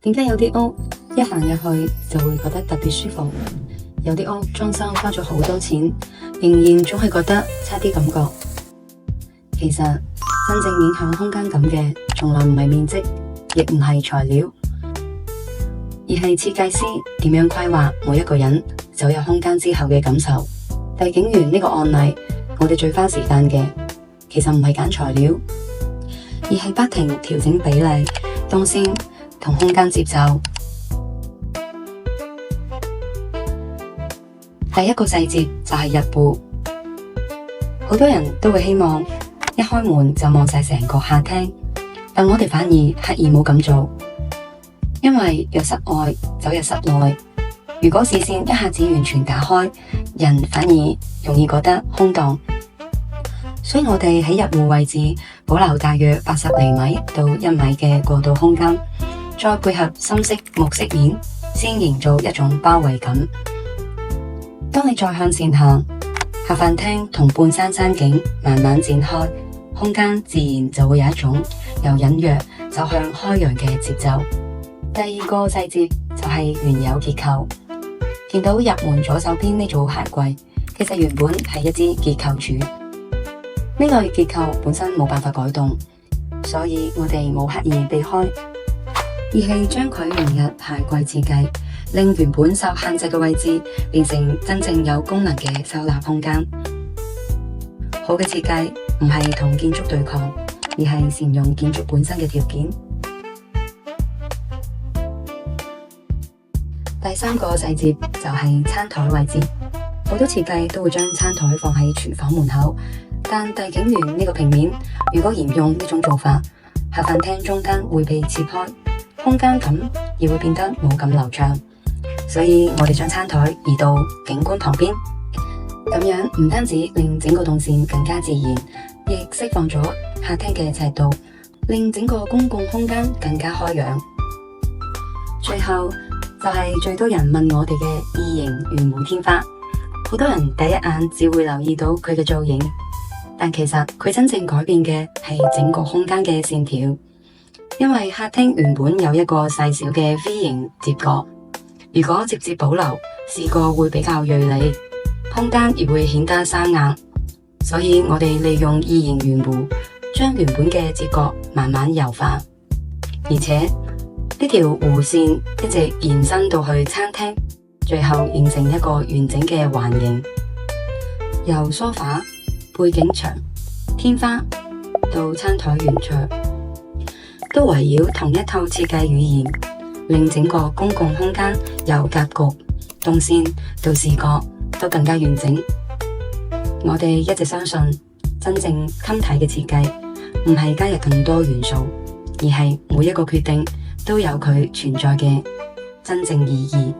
點解有啲屋一行入去就會覺得特別舒服，有啲屋裝修花咗好多錢，仍然總係覺得差啲感覺？其實真正影響空間感嘅，從來唔係面積，亦唔係材料，而係設計師點樣規劃每一個人走入空間之後嘅感受。帝景園呢個案例，我哋最花時間嘅，其實唔係揀材料，而係不停調整比例、動線同空間節奏。第一個細節就係入戶，好多人都會希望一開門就望晒成個客廳，但我哋反而刻意冇咁做，因為由室外走入室內，如果視線一下子完全打開，人反而容易覺得空蕩。所以我哋喺入戶位置保留大約80厘米到1米嘅過渡空間，再配合深色木飾面，先營造一種包圍感。當你再向前行，客飯廳同半山山景慢慢展開，空間自然就會有一種由隱約走向開揚嘅節奏。第二個細節就係原有結構，見到入門左手邊呢組鞋櫃，其實原本係一支結構柱，呢類結構本身冇辦法改動，所以我哋冇刻意避開，而係將佢融入鞋櫃設計，令原本受限制嘅位置變成真正有功能嘅收納空間。好嘅設計唔係同建築對抗，而係善用建築本身嘅條件。第三個細節就係餐台位置，好多設計都會將餐台放喺廚房門口，但帝景園呢個平面，如果沿用呢種做法，客飯廳中間會被切開，空間感亦會變得冇咁流暢。所以我哋將餐台移到景觀旁邊，咁樣唔單止令整個動線更加自然，亦釋放咗客廳嘅尺度，令整個公共空間更加開揚。最後就係最多人問我哋嘅異形圓弧天花，好多人第一眼只會留意到佢嘅造型，但其實佢真正改變嘅係整個空間嘅線條，因為客廳原本有一個細小嘅 V 型接角，如果直接保留，視覺會比較銳利，空間亦會顯得生硬，所以我哋利用異形圓弧，將原本嘅接角慢慢柔化，而且呢條弧線一直延伸到去餐廳，最後形成一個完整嘅環形，由梳化、背景牆、天花到餐台圓桌，都圍繞同一套設計語言，令整個公共空間由格局、動線到視覺都更加完整。我哋一直相信，真正襟睇嘅設計唔係加入更多元素，而係每一個決定都有佢存在嘅真正意義。